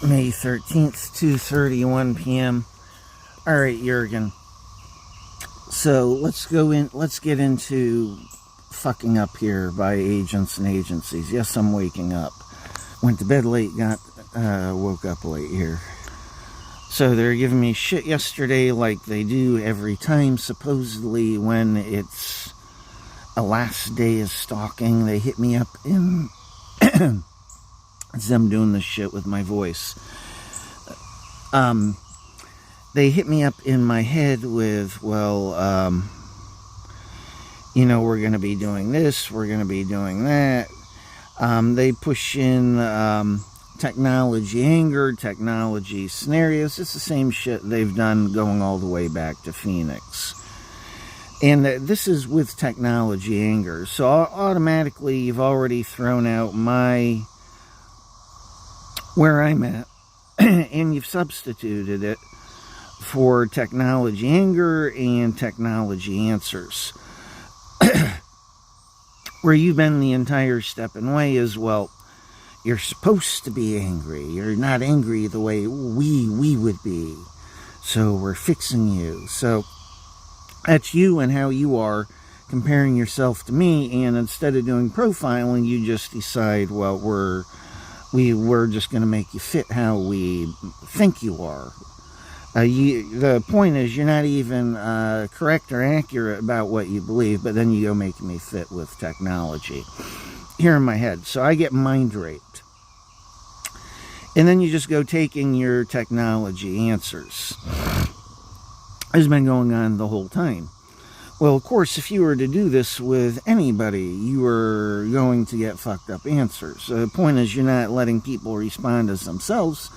May 13th, 2:31 p.m. Alright, Jurgen. So, let's get into fucking up here by agents and agencies. Yes, I'm waking up. Went to bed late, woke up late here. So, they're giving me shit yesterday like they do every time, supposedly when it's a last day of stalking. They hit me up in... It's them doing this shit with my voice. They hit me up in my head with, well, we're going to be doing this, we're going to be doing that. They push in technology anger, technology scenarios. It's the same shit they've done going all the way back to Phoenix. And this is with technology anger. So automatically you've already thrown out where I'm at, and you've substituted it for technology anger and technology answers. Where you've been the entire stepping way is, well, you're supposed to be angry. You're not angry the way we would be. So we're fixing you. So that's you and how you are comparing yourself to me, and instead of doing profiling, you just decide, well, we're just going to make you fit how we think you are. The point is, you're not even correct or accurate about what you believe, but then you go making me fit with technology here in my head. So I get mind raped. And then you just go taking your technology answers. It's been going on the whole time. Well, of course, if you were to do this with anybody, you are going to get fucked up answers. The point is, you're not letting people respond as themselves.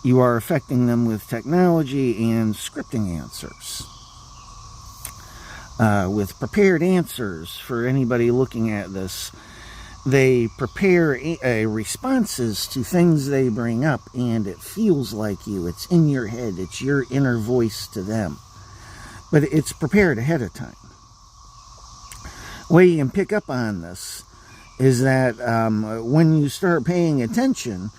You are affecting them with technology and scripting answers. With prepared answers for anybody looking at this, they prepare responses to things they bring up, and it feels like you. It's in your head. It's your inner voice to them. But it's prepared ahead of time. The way you can pick up on this is that when you start paying attention,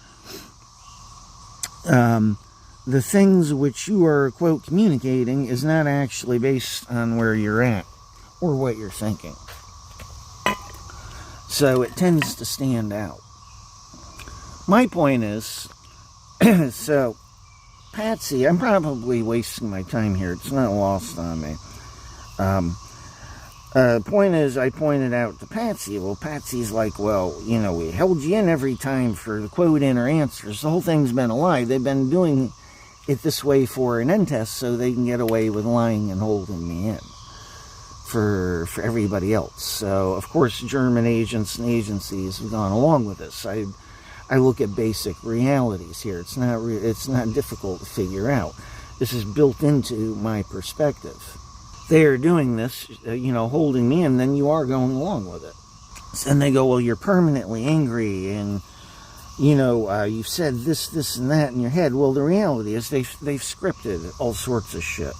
the things which you are, quote, communicating is not actually based on where you're at or what you're thinking. So it tends to stand out. My point is, so Patsy, I'm probably wasting my time here. It's not lost on me. Point is, I pointed out to Patsy. Well, Patsy's like, well, we held you in every time for the quote in or answers. The whole thing's been a lie. They've been doing it this way for an end test so they can get away with lying and holding me in for everybody else. So, of course, German agents and agencies have gone along with this. I look at basic realities here. It's not difficult to figure out. This is built into my perspective. They are doing this, holding me in, then you are going along with it. And they go, well, you're permanently angry, and, you've said this, and that in your head. Well, the reality is they've scripted all sorts of shit.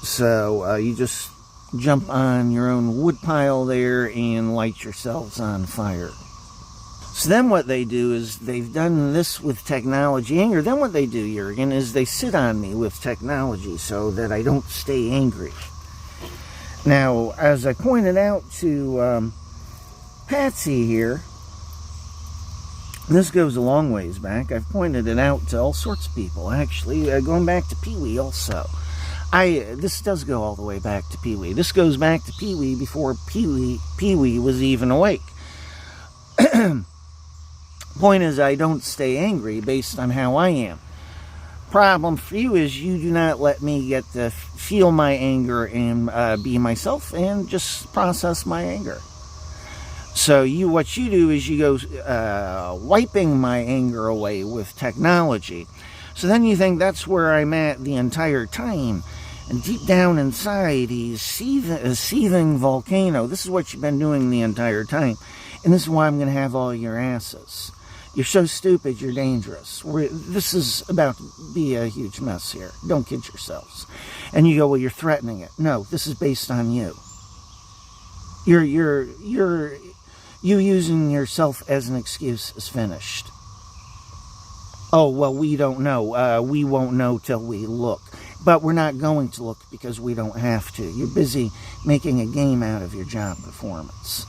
So you just jump on your own woodpile there and light yourselves on fire. So then what they do is, they've done this with technology anger. Then what they do, Jurgen, is they sit on me with technology so that I don't stay angry. Now, as I pointed out to Patsy here, this goes a long ways back. I've pointed it out to all sorts of people, actually, going back to Pee-wee also. This does go all the way back to Pee-wee. This goes back to Pee-wee before Pee-wee was even awake. Point is, I don't stay angry based on how I am. Problem for you is you do not let me get to feel my anger and be myself and just process my anger. So what you do is you go wiping my anger away with technology. So then you think that's where I'm at the entire time. And deep down inside, he's a seething volcano. This is what you've been doing the entire time. And this is why I'm going to have all your asses. You're so stupid, you're dangerous. This is about to be a huge mess here. Don't kid yourselves. And you go, well, you're threatening it. No, this is based on you. You using yourself as an excuse is finished. Oh, well, we don't know. We won't know till we look. But we're not going to look because we don't have to. You're busy making a game out of your job performance.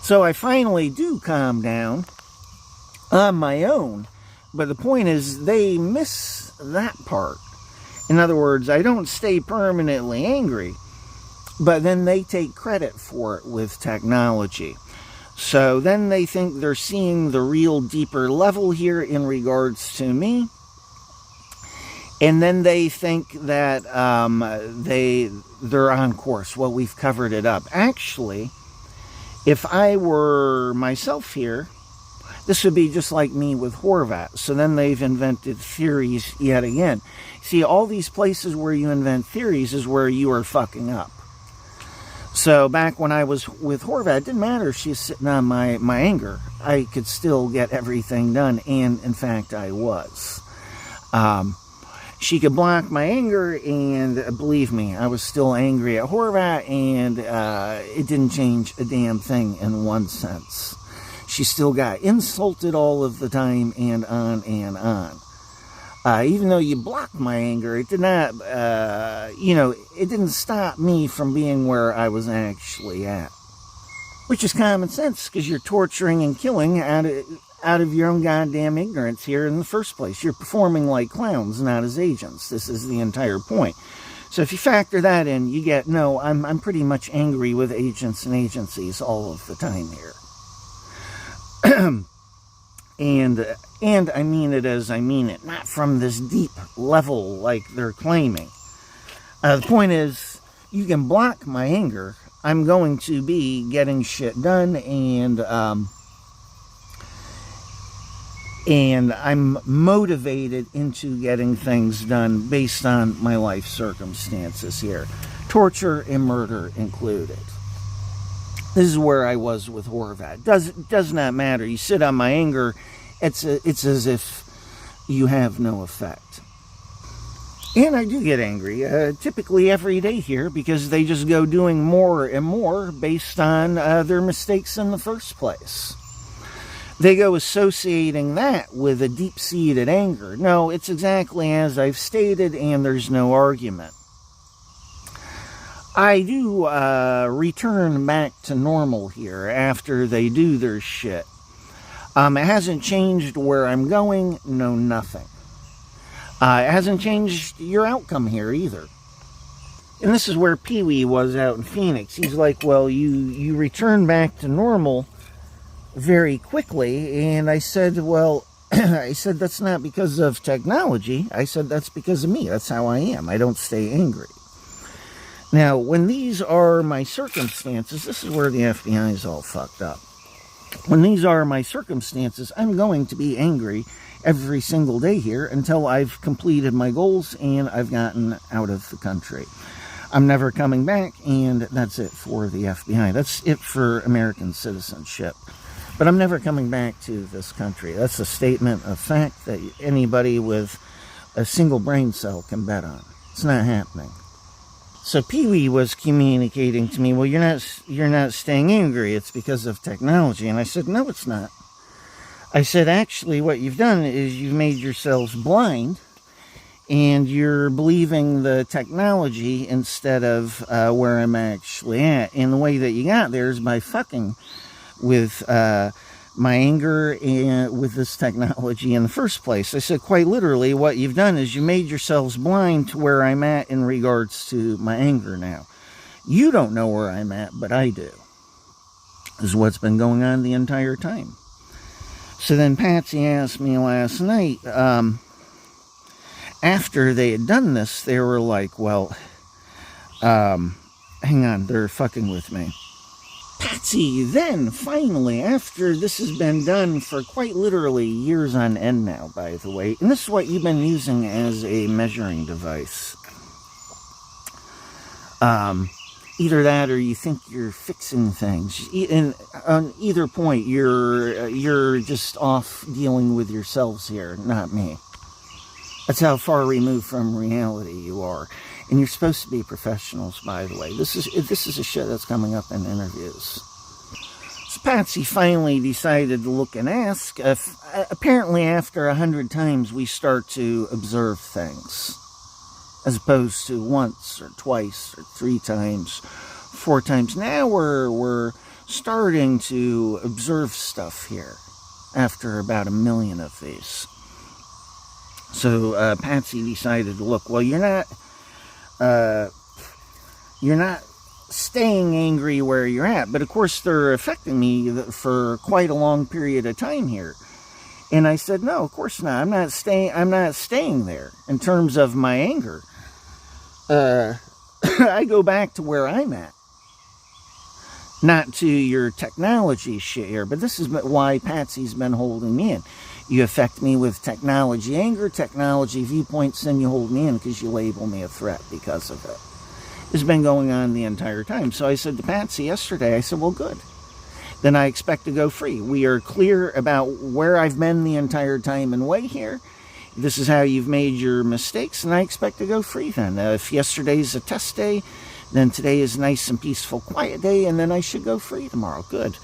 So I finally do calm down on my own. But the point is, they miss that part. In other words, I don't stay permanently angry, but then they take credit for it with technology. So then they think they're seeing the real deeper level here in regards to me. And then they think that they're on course. Well, we've covered it up. Actually, if I were myself here, this would be just like me with Horvat. So then they've invented theories yet again. See, all these places where you invent theories is where you are fucking up. So back when I was with Horvat, it didn't matter if she's sitting on my anger. I could still get everything done, and in fact, I was. She could block my anger, and believe me, I was still angry at Horvat, and it didn't change a damn thing in one sense. She still got insulted all of the time, and on and on. Even though you blocked my anger, it did not, it didn't stop me from being where I was actually at. Which is common sense, because you're torturing and killing out of your own goddamn ignorance here in the first place. You're performing like clowns, not as agents. This is the entire point. So if you factor that in, you get, no, I'm pretty much angry with agents and agencies all of the time here. And I mean it as I mean it, not from this deep level like they're claiming. The point is, you can block my anger. I'm going to be getting shit done, and I'm motivated into getting things done based on my life circumstances here. Torture and murder included. This is where I was with Horvat. Does not matter. You sit on my anger, it's as if you have no effect. And I do get angry, typically every day here, because they just go doing more and more based on their mistakes in the first place. They go associating that with a deep-seated anger. No, it's exactly as I've stated, and there's no argument. I do return back to normal here after they do their shit. It hasn't changed where I'm going, no nothing. It hasn't changed your outcome here either. And this is where Pee-wee was out in Phoenix. He's like, well, you return back to normal very quickly. And I said, well, that's not because of technology. I said, that's because of me. That's how I am. I don't stay angry. Now, when these are my circumstances, this is where the FBI is all fucked up. When these are my circumstances, I'm going to be angry every single day here until I've completed my goals and I've gotten out of the country. I'm never coming back, and that's it for the FBI. That's it for American citizenship. But I'm never coming back to this country. That's a statement of fact that anybody with a single brain cell can bet on. It's not happening. So Pee-wee was communicating to me, well, you're not staying angry, it's because of technology. And I said, no, it's not. I said, actually, what you've done is you've made yourselves blind, and you're believing the technology instead of where I'm actually at. And the way that you got there is by fucking with my anger and with this technology in the first place. I said, quite literally, what you've done is you made yourselves blind to where I'm at in regards to my anger now. You don't know where I'm at, but I do. This is what's been going on the entire time. So then Patsy asked me last night, after they had done this, they were like, well, hang on, they're fucking with me. Patsy then, finally, after this has been done for quite literally years on end now, by the way, and this is what you've been using as a measuring device. Either that or you think you're fixing things. And on either point, you're just off dealing with yourselves here, not me. That's how far removed from reality you are. And you're supposed to be professionals, by the way. This is a shit that's coming up in interviews. So Patsy finally decided to look and ask. Apparently after 100 times we start to observe things, as opposed to once or twice or 3 times, 4 times. Now we're starting to observe stuff here after about 1 million of these. So Patsy decided to look. Well, you're not staying angry where you're at, but of course they're affecting me for quite a long period of time here. And I said, no, of course not. I'm not staying there in terms of my anger. I go back to where I'm at, not to your technology shit here. But this is why Patsy's been holding me in. You affect me with technology anger, technology viewpoints, and you hold me in because you label me a threat because of it. It's been going on the entire time. So I said to Patsy yesterday, I said, well, good. Then I expect to go free. We are clear about where I've been the entire time and way here. This is how you've made your mistakes, and I expect to go free then. If yesterday's a test day, then today is a nice and peaceful, quiet day, and then I should go free tomorrow. Good.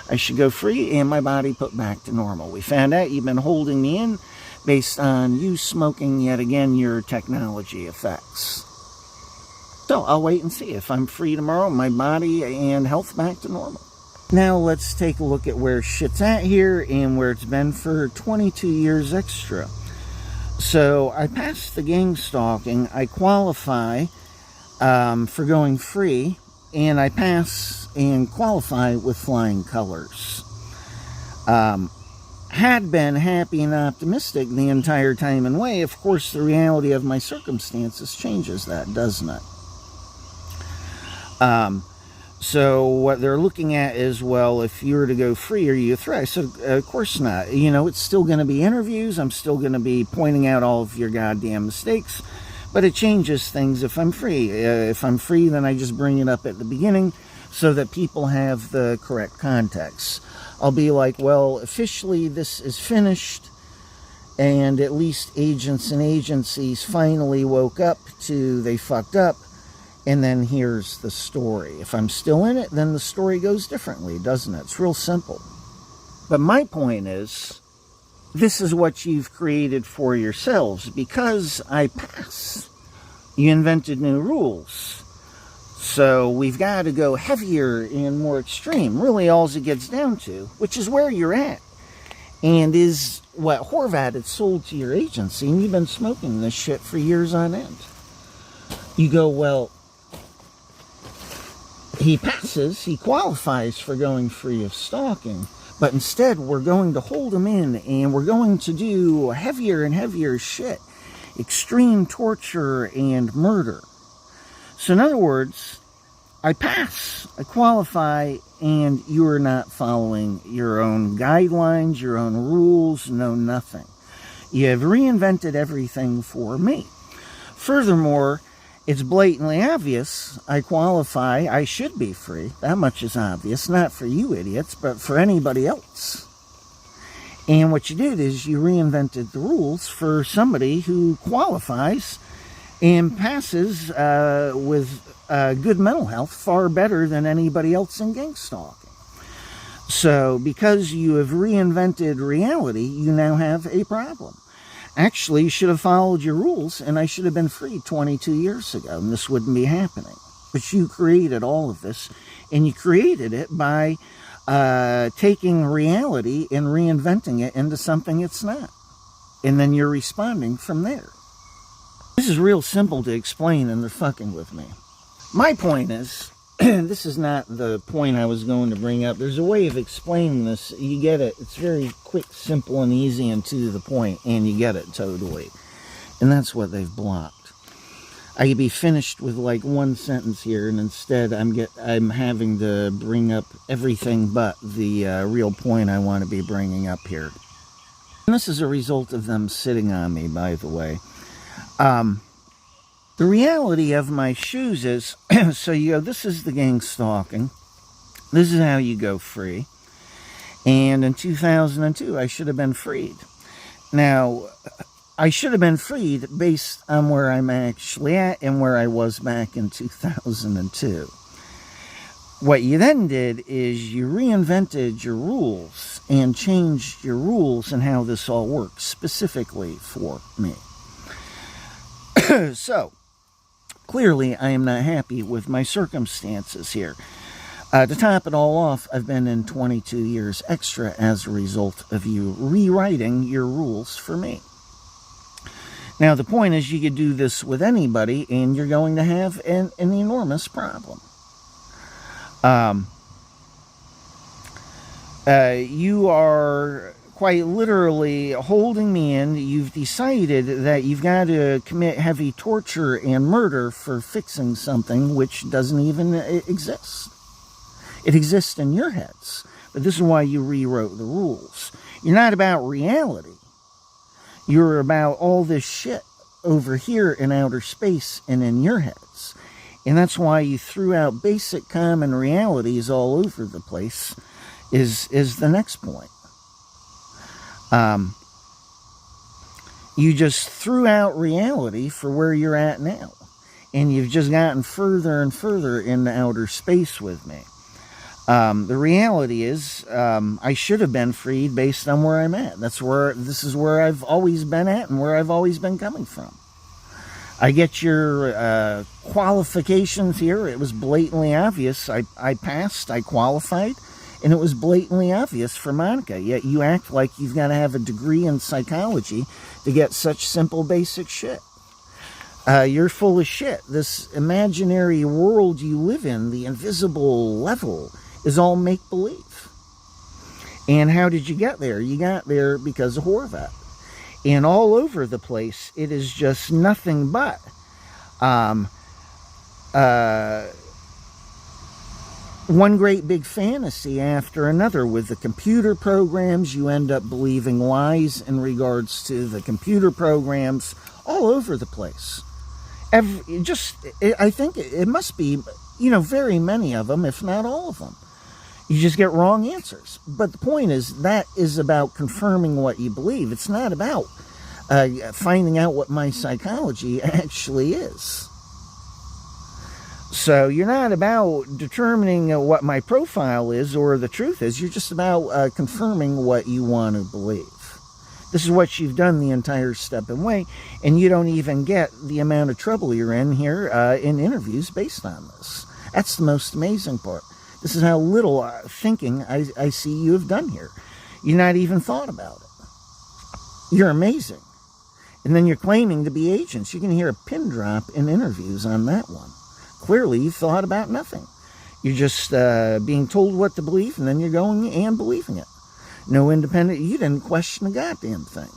I should go free and my body put back to normal. We found out you've been holding me in based on you smoking yet again your technology effects. So I'll wait and see if I'm free tomorrow, my body and health back to normal. Now let's take a look at where shit's at here and where it's been for 22 years extra. So I passed the gang stalking, I qualify for going free, and I pass and qualify with flying colors. Had been happy and optimistic the entire time and way. Of course, the reality of my circumstances changes that, doesn't it? So what they're looking at is, well, if you were to go free, are you a threat? I said, of course not. You know, it's still going to be interviews. I'm still going to be pointing out all of your goddamn mistakes. But it changes things if I'm free. If I'm free, then I just bring it up at the beginning so that people have the correct context. I'll be like, well, officially this is finished. And at least agents and agencies finally woke up to they fucked up. And then here's the story. If I'm still in it, then the story goes differently, doesn't it? It's real simple. But my point is, this is what you've created for yourselves. Because I pass, you invented new rules. So we've got to go heavier and more extreme. Really, all it gets down to, which is where you're at. And is what Horvat had sold to your agency. And you've been smoking this shit for years on end. You go, well, he passes, he qualifies for going free of stalking, but instead we're going to hold him in and we're going to do heavier and heavier shit, extreme torture and murder. So in other words, I pass, I qualify, and you are not following your own guidelines, your own rules, no nothing. You have reinvented everything for me. Furthermore, it's blatantly obvious I qualify, I should be free. That much is obvious, not for you idiots, but for anybody else. And what you did is you reinvented the rules for somebody who qualifies and passes with good mental health far better than anybody else in gang stalking. So because you have reinvented reality, you now have a problem. Actually, you should have followed your rules, and I should have been free 22 years ago, and this wouldn't be happening. But you created all of this, and you created it by taking reality and reinventing it into something it's not. And then you're responding from there. This is real simple to explain, and they're fucking with me. My point is, this is not the point I was going to bring up. There's a way of explaining this. You get it. It's very quick, simple, and easy, and to the point, and you get it totally. And that's what they've blocked. I could be finished with like one sentence here, and instead I'm having to bring up everything but the real point I want to be bringing up here. And this is a result of them sitting on me, by the way. The reality of my shoes is, so you go, this is the gang stalking. This is how you go free. And in 2002, I should have been freed. Now, I should have been freed based on where I'm actually at and where I was back in 2002. What you then did is you reinvented your rules and changed your rules and how this all works specifically for me. So, clearly I am not happy with my circumstances here. To top it all off, I've been in 22 years extra as a result of you rewriting your rules for me. Now, the point is you could do this with anybody, and you're going to have an enormous problem. You are quite literally holding me in. You've decided that you've got to commit heavy torture and murder for fixing something which doesn't even exist. It exists in your heads, but this is why you rewrote the rules. You're not about reality. You're about all this shit over here in outer space and in your heads. And that's why you threw out basic common realities all over the place, is the next point. You just threw out reality for where you're at now. And you've just gotten further and further into outer space with me. The reality is, I should have been freed based on where I'm at. This is where I've always been at and where I've always been coming from. I get your qualifications here. It was blatantly obvious. I passed, I qualified, and it was blatantly obvious for Monica. Yet you act like you've got to have a degree in psychology to get such simple, basic shit. You're full of shit. This imaginary world you live in, the invisible level, is all make-believe. And how did you get there? You got there because of Horvat. And all over the place, it is just nothing but one great big fantasy after another. With the computer programs, you end up believing lies in regards to the computer programs all over the place. I think it must be, very many of them, if not all of them. You just get wrong answers. But the point is, that is about confirming what you believe. It's not about finding out what my psychology actually is. So you're not about determining what my profile is or the truth is. You're just about confirming what you want to believe. This is what you've done the entire step and way, and you don't even get the amount of trouble you're in here in interviews based on this. That's the most amazing part. This is how little thinking I see you have done here. You've not even thought about it. You're amazing. And then you're claiming to be agents. You can hear a pin drop in interviews on that one. Clearly, you've thought about nothing. You're just being told what to believe, and then you're going and believing it. No independent, you didn't question a goddamn thing.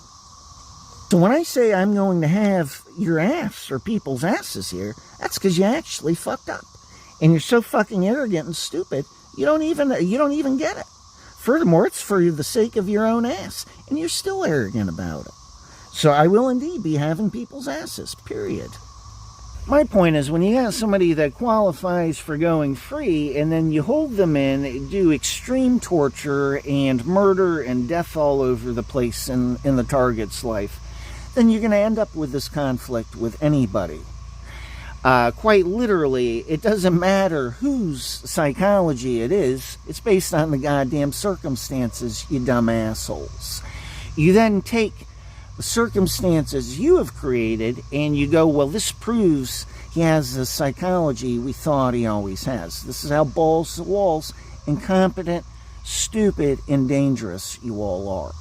So when I say I'm going to have your ass or people's asses here, that's because you actually fucked up. And you're so fucking arrogant and stupid, you don't even get it. Furthermore, it's for the sake of your own ass, and you're still arrogant about it. So I will indeed be having people's asses, period. My point is, when you got somebody that qualifies for going free, and then you hold them in, do extreme torture and murder and death all over the place in the target's life, then you're going to end up with this conflict with anybody. Quite literally, it doesn't matter whose psychology it is. It's based on the goddamn circumstances, you dumb assholes. You then take the circumstances you have created and you go, well, this proves he has the psychology we thought he always has. This is how balls to walls, incompetent, stupid, and dangerous you all are.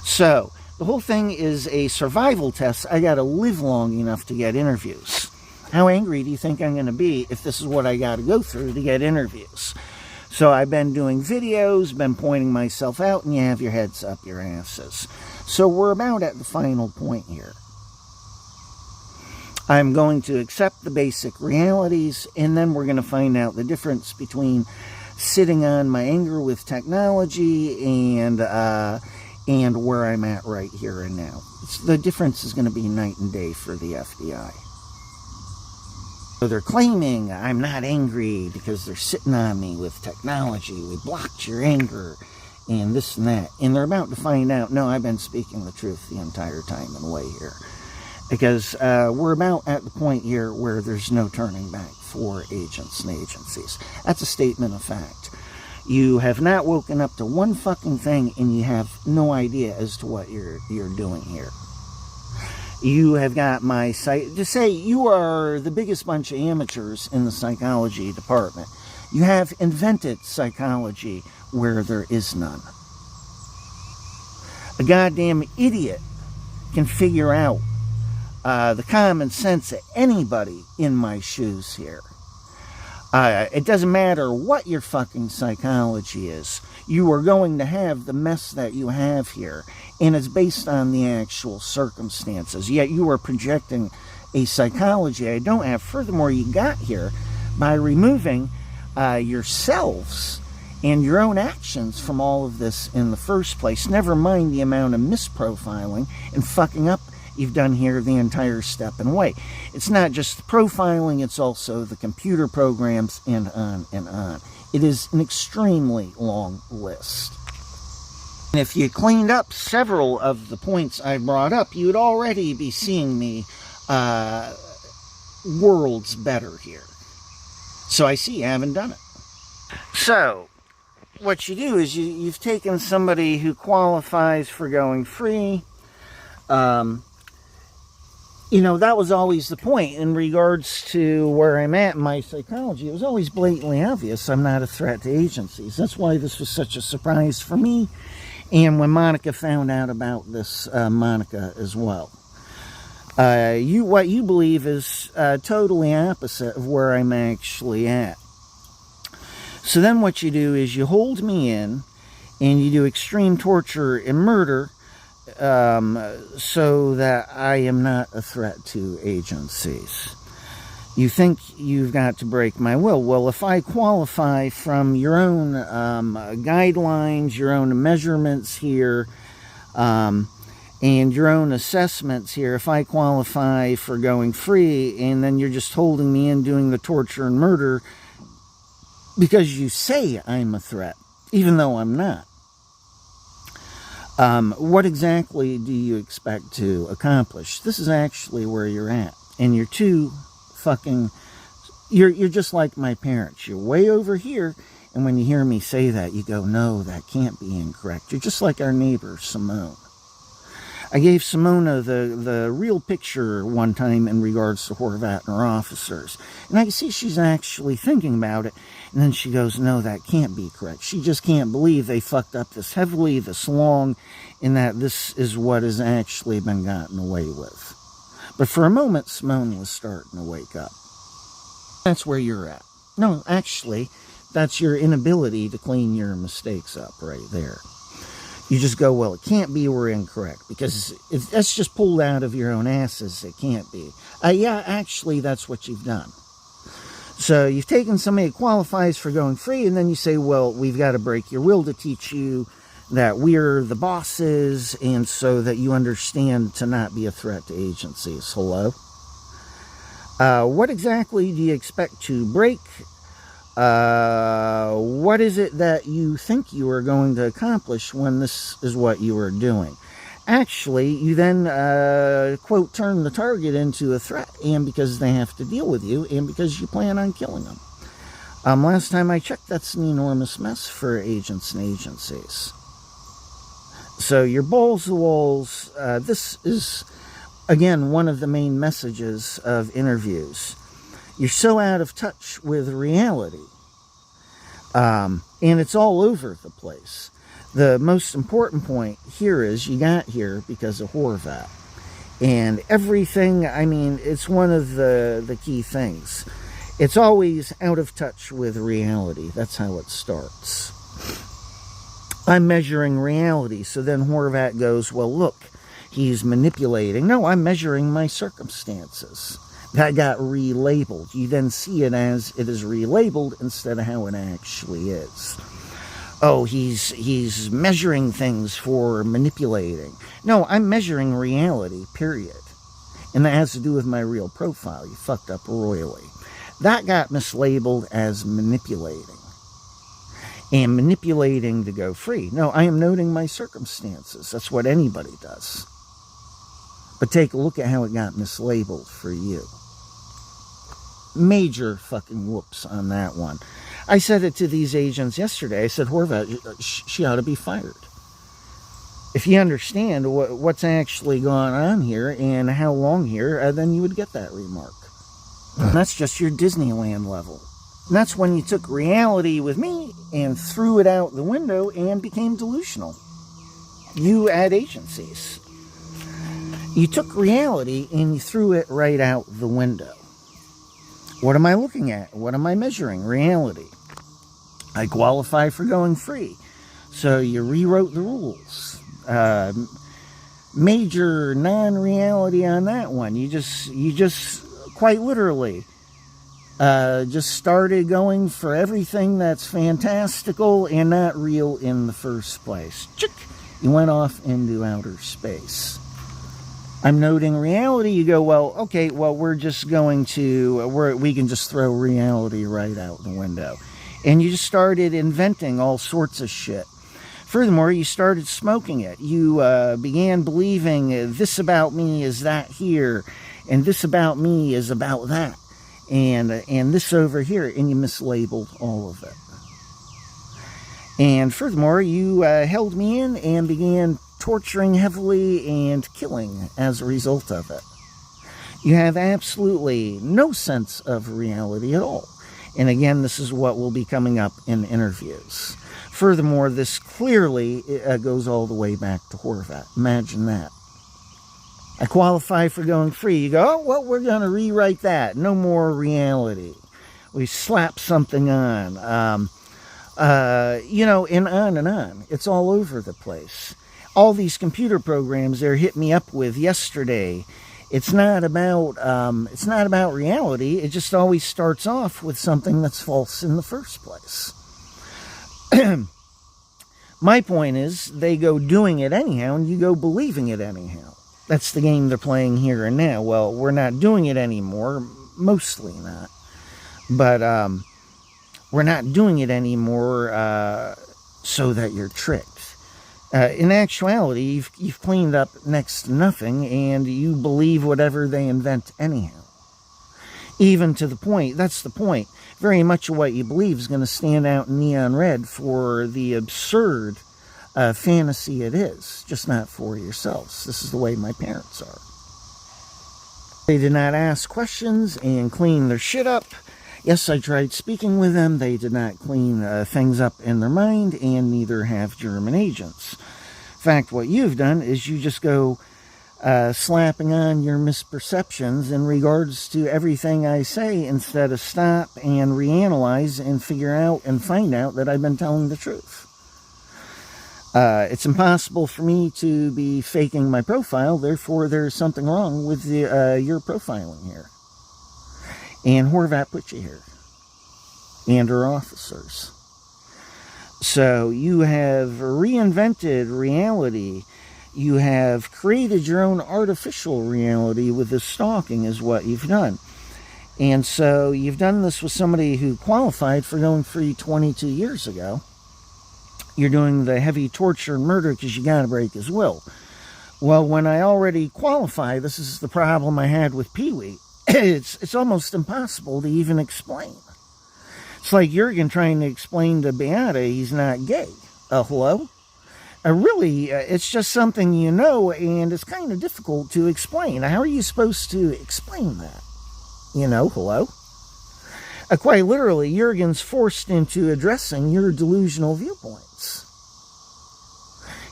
So, the whole thing is a survival test. I got to live long enough to get interviews. How angry do you think I'm going to be if this is what I got to go through to get interviews? So I've been doing videos, been pointing myself out, and you have your heads up your asses. So we're about at the final point here. I'm going to accept the basic realities, and then we're going to find out the difference between sitting on my anger with technology and where I'm at right here and now. The difference is going to be night and day for the FBI. So they're claiming I'm not angry because they're sitting on me with technology. We blocked your anger and this and that. And they're about to find out, no, I've been speaking the truth the entire time and way here. Because we're about at the point here where there's no turning back for agents and agencies. That's a statement of fact. You have not woken up to one fucking thing, and you have no idea as to what you're doing here. You have got my site to say you are the biggest bunch of amateurs in the psychology department. You have invented psychology where there is none. A goddamn idiot can figure out the common sense of anybody in my shoes here. It doesn't matter what your fucking psychology is. You are going to have the mess that you have here. And it's based on the actual circumstances. Yet you are projecting a psychology I don't have. Furthermore, you got here by removing yourselves and your own actions from all of this in the first place. Never mind the amount of misprofiling and fucking up you've done here the entire step and way. It's not just the profiling, it's also the computer programs and on and on. It is an extremely long list. And if you cleaned up several of the points I brought up, you would already be seeing me worlds better here. So I see you haven't done it. So what you do is you've taken somebody who qualifies for going free. You know, that was always the point in regards to where I'm at in my psychology. It was always blatantly obvious I'm not a threat to agencies. That's why this was such a surprise for me. And when Monica found out about this, Monica as well. What you believe is totally opposite of where I'm actually at. So then what you do is you hold me in and you do extreme torture and murder so that I am not a threat to agencies. You think you've got to break my will. Well, if I qualify from your own guidelines, your own measurements here, and your own assessments here, if I qualify for going free, and then you're just holding me in doing the torture and murder because you say I'm a threat, even though I'm not. What exactly do you expect to accomplish? This is actually where you're at. And you're too fucking... You're just like my parents. You're way over here, and when you hear me say that, you go, no, that can't be incorrect. You're just like our neighbor, Simone. I gave Simona the real picture one time in regards to Horvat and her officers. And I can see she's actually thinking about it. And then she goes, no, that can't be correct. She just can't believe they fucked up this heavily, this long, and that this is what has actually been gotten away with. But for a moment, Simone was starting to wake up. That's where you're at. No, actually, that's your inability to clean your mistakes up right there. You just go, well, it can't be we're incorrect, because that's just pulled out of your own asses. It can't be. Yeah, actually, that's what you've done. So you've taken somebody who qualifies for going free, and then you say, well, we've got to break your will to teach you that we're the bosses, and so that you understand to not be a threat to agencies. Hello? What exactly do you expect to break? What is it that you think you are going to accomplish when this is what you are doing? Actually, you then, quote, turn the target into a threat, and because they have to deal with you, and because you plan on killing them. Last time I checked, that's an enormous mess for agents and agencies. So your balls to walls, this is, again, one of the main messages of interviews. You're so out of touch with reality. And it's all over the place. The most important point here is you got here because of Horvat. And everything, I mean, it's one of the key things. It's always out of touch with reality. That's how it starts. I'm measuring reality. So then Horvat goes, well, look, he's manipulating. No, I'm measuring my circumstances. That got relabeled. You then see it as it is relabeled instead of how it actually is. Oh, he's measuring things for manipulating. No, I'm measuring reality, period. And that has to do with my real profile. You fucked up royally. That got mislabeled as manipulating. And manipulating to go free. No, I am noting my circumstances. That's what anybody does. But take a look at how it got mislabeled for you. Major fucking whoops on that one. I said it to these agents yesterday. I said, Horvat, she ought to be fired. If you understand what's actually going on here and how long here, then you would get that remark. And that's just your Disneyland level. And that's when you took reality with me and threw it out the window and became delusional. You ad agencies. You took reality and you threw it right out the window. What am I looking at? What am I measuring? Reality. I qualify for going free. So you rewrote the rules. Major non-reality on that one. You just quite literally just started going for everything that's fantastical and not real in the first place. Chick! You went off into outer space. I'm noting reality. You go, well, okay, well, we're just going to, we can just throw reality right out the window. And you just started inventing all sorts of shit. Furthermore, you started smoking it. You began believing this about me is that here, and this about me is about that, and this over here, and you mislabeled all of it. And furthermore, you held me in and began torturing heavily and killing as a result of it. You have absolutely no sense of reality at all. And again, this is what will be coming up in interviews. Furthermore, this clearly goes all the way back to Horvat. Imagine that. I qualify for going free. You go, oh, well, we're going to rewrite that. No more reality. We slap something on. And on and on. It's all over the place. All these computer programs they're hit me up with yesterday. It's not about reality. It just always starts off with something that's false in the first place. My point is, they go doing it anyhow, and you go believing it anyhow. That's the game they're playing here and now. Well, we're not doing it anymore. Mostly not. But we're not doing it anymore so that you're tricked. In actuality, you've cleaned up next to nothing, and you believe whatever they invent anyhow. Even to the point, that's the point, very much of what you believe is going to stand out in neon red for the absurd fantasy it is, just not for yourselves. This is the way my parents are. They did not ask questions and clean their shit up. Yes, I tried speaking with them. They did not clean things up in their mind, and neither have German agents. In fact, what you've done is you just go slapping on your misperceptions in regards to everything I say instead of stop and reanalyze and figure out and find out that I've been telling the truth. It's impossible for me to be faking my profile, therefore there's something wrong with your profiling here. And Horvat put you here. And her officers. So you have reinvented reality. You have created your own artificial reality with this stalking is what you've done. And so you've done this with somebody who qualified for going free 22 years ago. You're doing the heavy torture and murder because you got to break his will. Well, when I already qualify, this is the problem I had with Pee-wee. It's almost impossible to even explain. It's like Jurgen trying to explain to Beata he's not gay. Hello? Really, it's just something you know, and it's kind of difficult to explain. How are you supposed to explain that? Hello? Quite literally, Jurgen's forced into addressing your delusional viewpoints.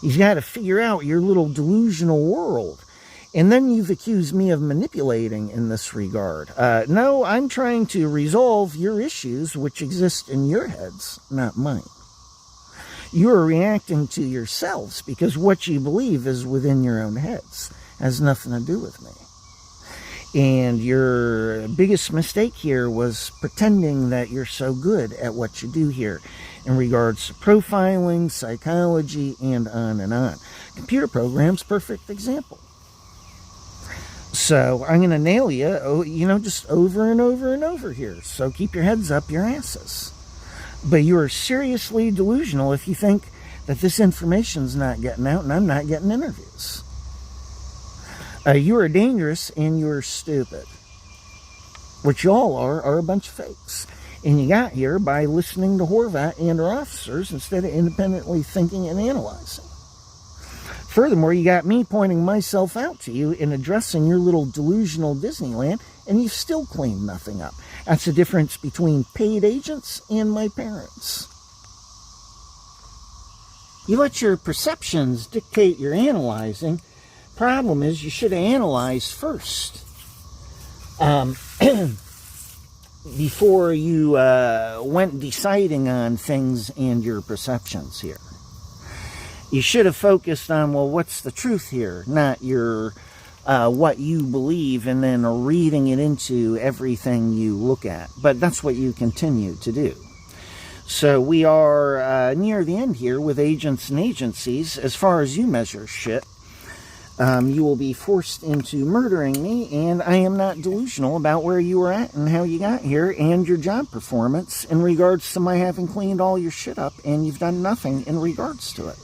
He's got to figure out your little delusional world. And then you've accused me of manipulating in this regard. No, I'm trying to resolve your issues which exist in your heads, not mine. You are reacting to yourselves because what you believe is within your own heads. It has nothing to do with me. And your biggest mistake here was pretending that you're so good at what you do here in regards to profiling, psychology, and on and on. Computer programs, perfect example. So I'm going to nail you, just over and over and over here. So keep your heads up your asses. But you are seriously delusional if you think that this information's not getting out and I'm not getting interviews. You are dangerous and you are stupid. What y'all are a bunch of fakes. And you got here by listening to Horvat and her officers instead of independently thinking and analyzing. Furthermore, you got me pointing myself out to you and addressing your little delusional Disneyland, and you still cleaned nothing up. That's the difference between paid agents and my parents. You let your perceptions dictate your analyzing. Problem is, you should have analyzed first. Before you went deciding on things and your perceptions here. You should have focused on, well, what's the truth here? Not your what you believe and then reading it into everything you look at. But that's what you continue to do. So we are near the end here with agents and agencies. As far as you measure shit, you will be forced into murdering me, and I am not delusional about where you were at and how you got here and your job performance in regards to my having cleaned all your shit up, and you've done nothing in regards to it.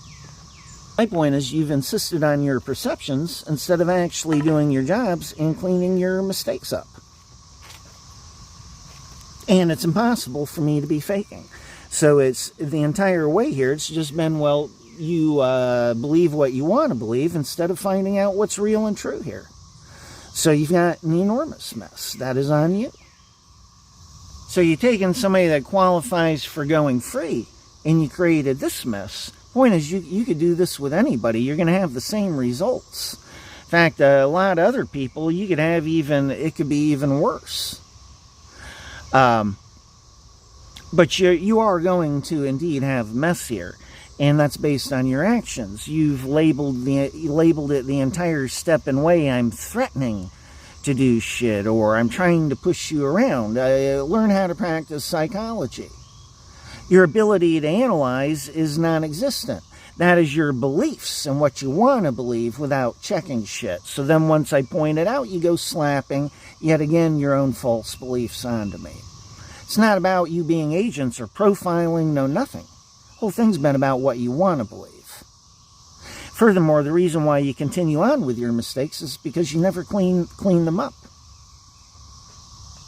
My point is, you've insisted on your perceptions instead of actually doing your jobs and cleaning your mistakes up. And it's impossible for me to be faking. So it's the entire way here, it's just been, well, you believe what you want to believe instead of finding out what's real and true here. So you've got an enormous mess. That is on you. So you're taking somebody that qualifies for going free and you created this mess. Point is, you could do this with anybody. You're going to have the same results. In fact, a lot of other people, you could have it could be even worse. But you are going to indeed have mess here. And that's based on your actions. You've labeled it the entire step and way. I'm threatening to do shit, or I'm trying to push you around. Learn how to practice psychology. Your ability to analyze is non-existent. That is your beliefs and what you want to believe without checking shit. So then once I point it out, you go slapping, yet again, your own false beliefs onto me. It's not about you being agents or profiling, no nothing. The whole thing's been about what you want to believe. Furthermore, the reason why you continue on with your mistakes is because you never clean them up.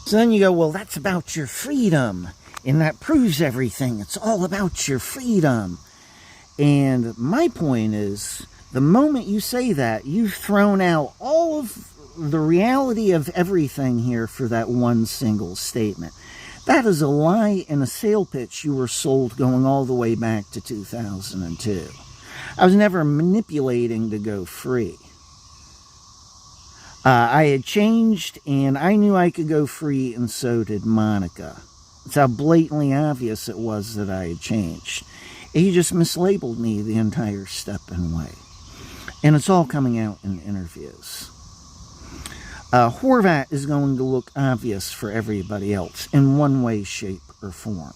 So then you go, well, that's about your freedom. And that proves everything. It's all about your freedom. And my point is, the moment you say that, you've thrown out all of the reality of everything here for that one single statement. That is a lie and a sale pitch you were sold going all the way back to 2002. I was never manipulating to go free. I had changed, and I knew I could go free, and so did Monica. It's how blatantly obvious it was that I had changed. He just mislabeled me the entire step and way. And it's all coming out in interviews. Horvat is going to look obvious for everybody else in one way, shape, or form.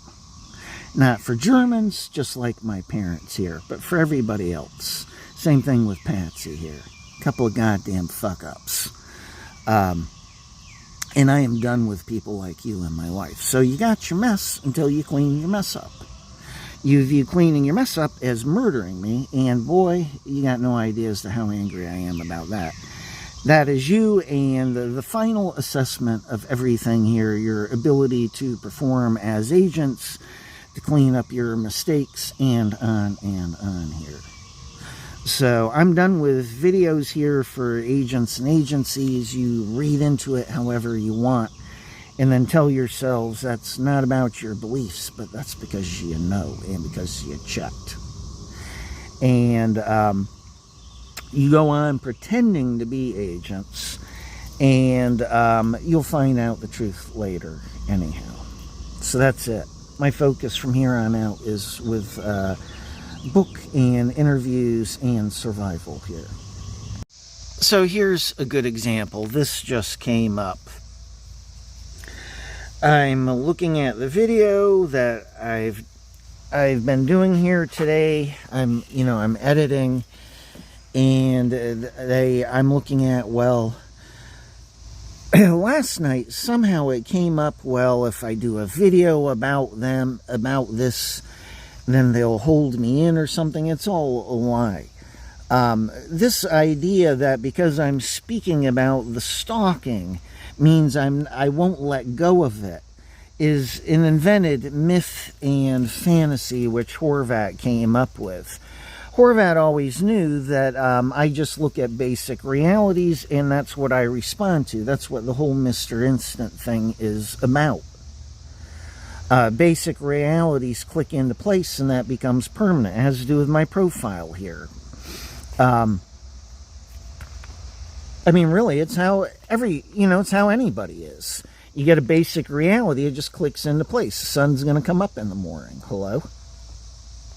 Not for Germans, just like my parents here, but for everybody else. Same thing with Patsy here. Couple of goddamn fuck-ups. And I am done with people like you in my life. So you got your mess until you clean your mess up. You view cleaning your mess up as murdering me, and boy, you got no idea as to how angry I am about that. That is you, and the final assessment of everything here, your ability to perform as agents, to clean up your mistakes, and on here. So I'm done with videos here for agents and agencies. You read into it however you want, and then tell yourselves that's not about your beliefs, but that's because you know and because you checked. And you go on pretending to be agents, and you'll find out the truth later anyhow. So that's it. My focus from here on out is with book and interviews and survival here. So here's a good example. This just came up. I'm looking at the video that I've been doing here today. I'm editing, and I'm looking at, well, last night somehow it came up, well, if I do a video about this, then they'll hold me in or something. It's all a lie. This idea that because I'm speaking about the stalking means I won't let go of it is an invented myth and fantasy which Horvat came up with. Horvat always knew that I just look at basic realities and that's what I respond to. That's what the whole Mr. Instant thing is about. Basic realities click into place and that becomes permanent. It has to do with my profile here. I mean, really, it's how it's how anybody is. You get a basic reality, it just clicks into place. The sun's going to come up in the morning. Hello?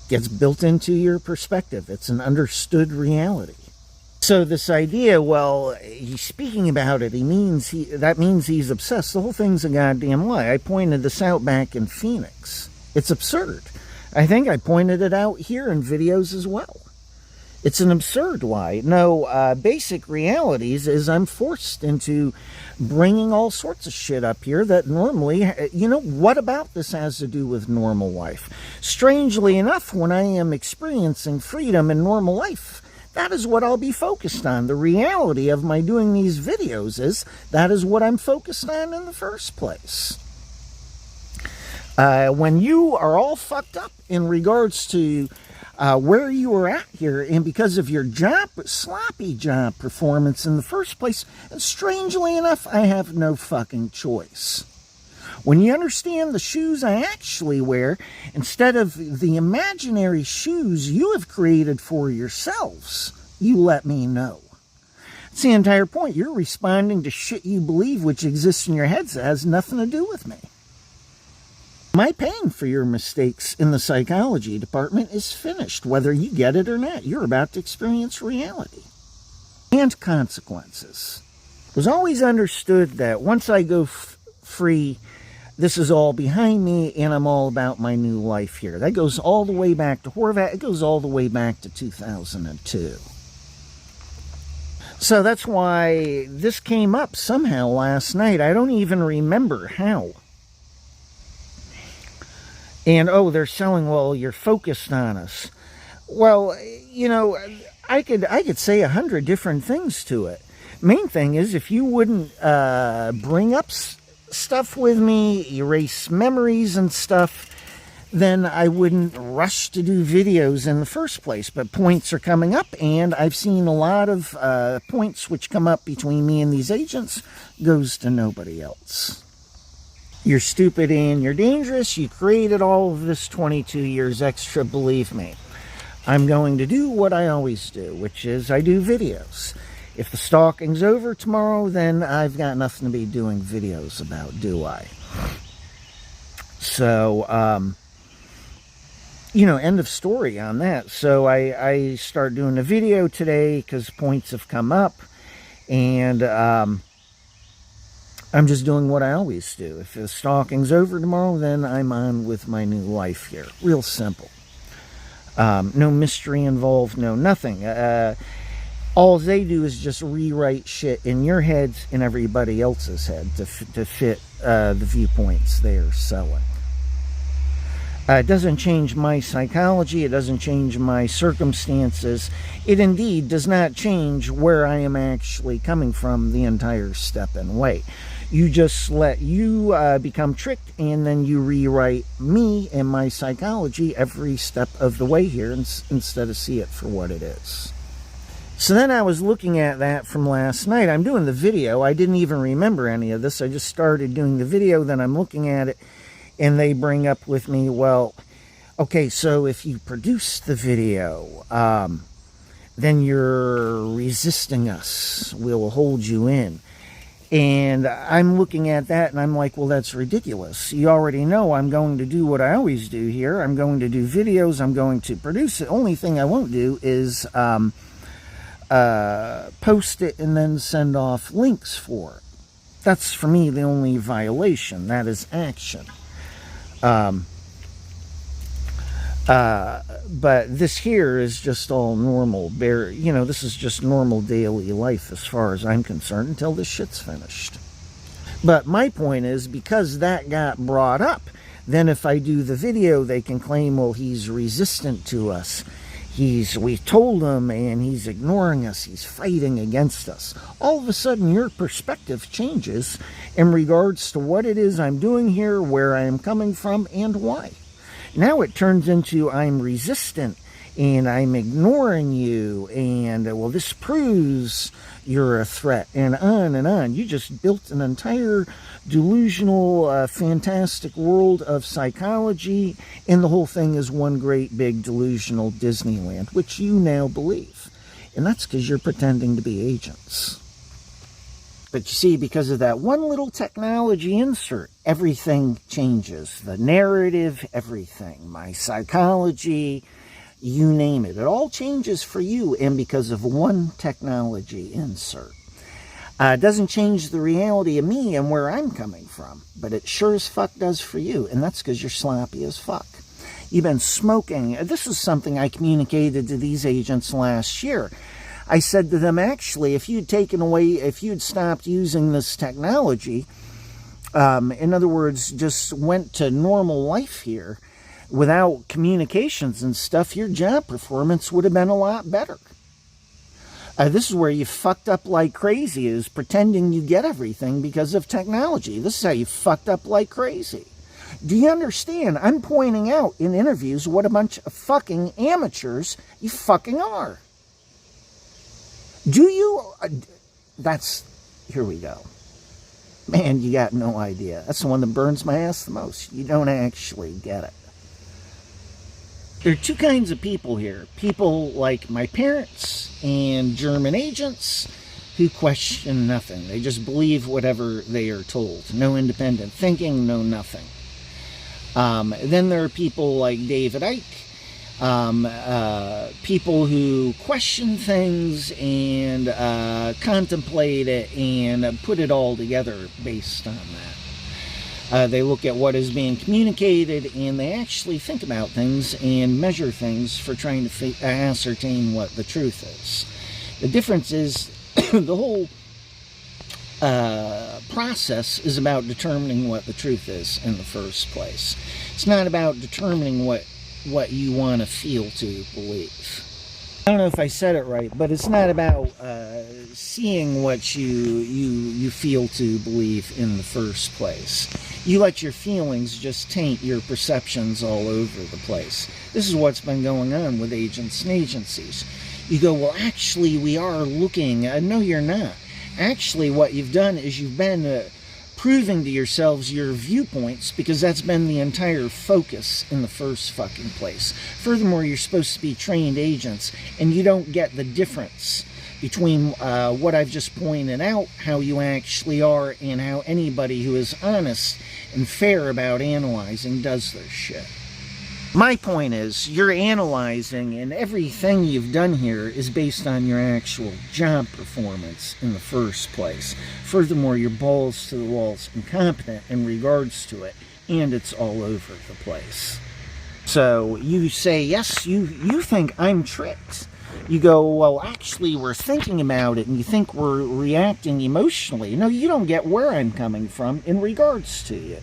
Gets built into your perspective. It's an understood reality. So this idea, well, he's speaking about it. That means he's obsessed. The whole thing's a goddamn lie. I pointed this out back in Phoenix. It's absurd. I think I pointed it out here in videos as well. It's an absurd lie. No, basic realities is I'm forced into bringing all sorts of shit up here that normally, what about this has to do with normal life? Strangely enough, when I am experiencing freedom in normal life, that is what I'll be focused on. The reality of my doing these videos is that is what I'm focused on in the first place. When you are all fucked up in regards to where you are at here, and because of your sloppy job performance in the first place, and strangely enough, I have no fucking choice. When you understand the shoes I actually wear, instead of the imaginary shoes you have created for yourselves, you let me know. It's the entire point. You're responding to shit you believe which exists in your heads that has nothing to do with me. My paying for your mistakes in the psychology department is finished, whether you get it or not. You're about to experience reality and consequences. It was always understood that once I go free, this is all behind me and I'm all about my new life here. That goes all the way back to Horvat. It goes all the way back to 2002. So that's why this came up somehow last night. I don't even remember how. And, they're selling, well, you're focused on us. Well, I could say 100 different things to it. Main thing is, if you wouldn't bring up stuff with me, erase memories and stuff, then I wouldn't rush to do videos in the first place. But points are coming up, and I've seen a lot of points which come up between me and these agents goes to nobody else. You're stupid and you're dangerous. You created all of this 22 years extra, believe me. I'm going to do what I always do, which is I do videos. If the stalking's over tomorrow, then I've got nothing to be doing videos about, do I? So, end of story on that. So I start doing a video today because points have come up, and I'm just doing what I always do. If the stalking's over tomorrow, then I'm on with my new life here. Real simple. No mystery involved, no nothing. All they do is just rewrite shit in your heads and everybody else's head to fit the viewpoints they're selling. It doesn't change my psychology. It doesn't change my circumstances. It indeed does not change where I am actually coming from the entire step and way. You just let you become tricked, and then you rewrite me and my psychology every step of the way here instead of see it for what it is. So then I was looking at that from last night. I'm doing the video. I didn't even remember any of this. I just started doing the video. Then I'm looking at it, and they bring up with me, well, okay, so if you produce the video, then you're resisting us. We'll hold you in. And I'm looking at that, and I'm like, well, that's ridiculous. You already know I'm going to do what I always do here. I'm going to do videos. I'm going to produce it. Only thing I won't do is post it and then send off links for it. That's, for me, the only violation. That is action. But this here is just all normal. This is just normal daily life as far as I'm concerned until this shit's finished. But my point is, because that got brought up, then if I do the video, they can claim, well, he's resistant to us. We've told him and he's ignoring us. He's fighting against us. All of a sudden, your perspective changes in regards to what it is I'm doing here, where I am coming from, and why. Now it turns into I'm resistant and I'm ignoring you, and well, this proves you're a threat, and on and on. You just built an entire delusional, fantastic world of psychology, and the whole thing is one great big delusional Disneyland, which you now believe. And that's because you're pretending to be agents. But you see, because of that one little technology insert, everything changes. The narrative, everything. My psychology, you name it. It all changes for you, and because of one technology insert. It doesn't change the reality of me and where I'm coming from, but it sure as fuck does for you, and that's because you're sloppy as fuck. You've been smoking. This is something I communicated to these agents last year. I said to them, actually, if you'd stopped using this technology, in other words, just went to normal life here, without communications and stuff, your job performance would have been a lot better. This is where you fucked up like crazy, is pretending you get everything because of technology. This is how you fucked up like crazy. Do you understand? I'm pointing out in interviews what a bunch of fucking amateurs you fucking are. Do you? Here we go. Man, you got no idea. That's the one that burns my ass the most. You don't actually get it. There are two kinds of people here. People like my parents and German agents who question nothing. They just believe whatever they are told. No independent thinking, no nothing. Then there are people like David Icke, people who question things and contemplate it and put it all together based on that. They look at what is being communicated, and they actually think about things and measure things for trying to ascertain what the truth is. The difference is the whole process is about determining what the truth is in the first place. It's not about determining what you want to feel to believe. I don't know if I said it right, but it's not about seeing what you feel to believe in the first place. You let your feelings just taint your perceptions all over the place. This is what's been going on with agents and agencies. You go, well, actually, we are looking. No, you're not. Actually, what you've done is you've been proving to yourselves your viewpoints, because that's been the entire focus in the first fucking place. Furthermore, you're supposed to be trained agents, and you don't get the difference between what I've just pointed out, how you actually are, and how anybody who is honest and fair about analyzing does their shit. My point is, you're analyzing, and everything you've done here is based on your actual job performance in the first place. Furthermore, you're balls to the walls incompetent in regards to it, and it's all over the place. So you say, yes, you think I'm tricked. You go, well, actually, we're thinking about it, and you think we're reacting emotionally. No, you don't get where I'm coming from in regards to you.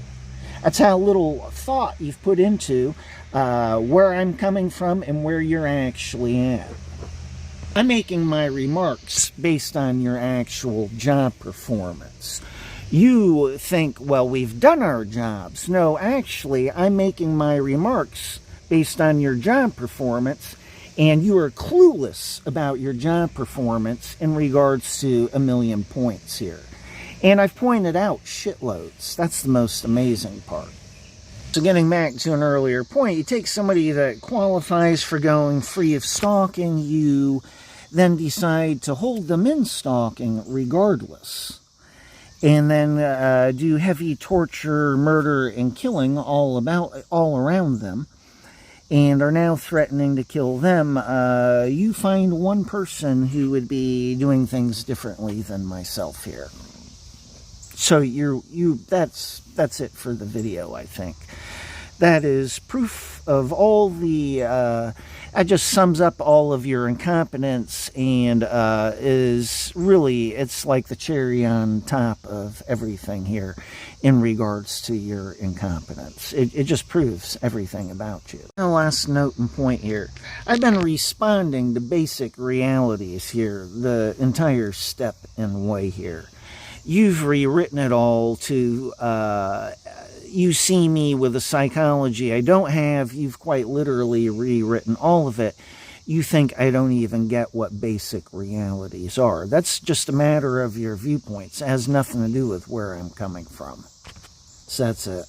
That's how little thought you've put into where I'm coming from and where you're actually at. I'm making my remarks based on your actual job performance. You think, well, we've done our jobs. No, actually, I'm making my remarks based on your job performance, and you are clueless about your job performance in regards to a million points here. And I've pointed out shitloads. That's the most amazing part. So getting back to an earlier point, you take somebody that qualifies for going free of stalking, you then decide to hold them in stalking regardless. And then do heavy torture, murder, and killing all around them, and are now threatening to kill them. You find one person who would be doing things differently than myself here. So that's it for the video, I think. That is proof of all the that just sums up all of your incompetence and is really, it's like the cherry on top of everything here in regards to your incompetence. It just proves everything about you. The last note and point here. I've been responding to basic realities here, the entire step and way here. You've rewritten it all to you see me with a psychology I don't have. You've quite literally rewritten all of it. You think I don't even get what basic realities are. That's just a matter of your viewpoints. It has nothing to do with where I'm coming from. So that's it.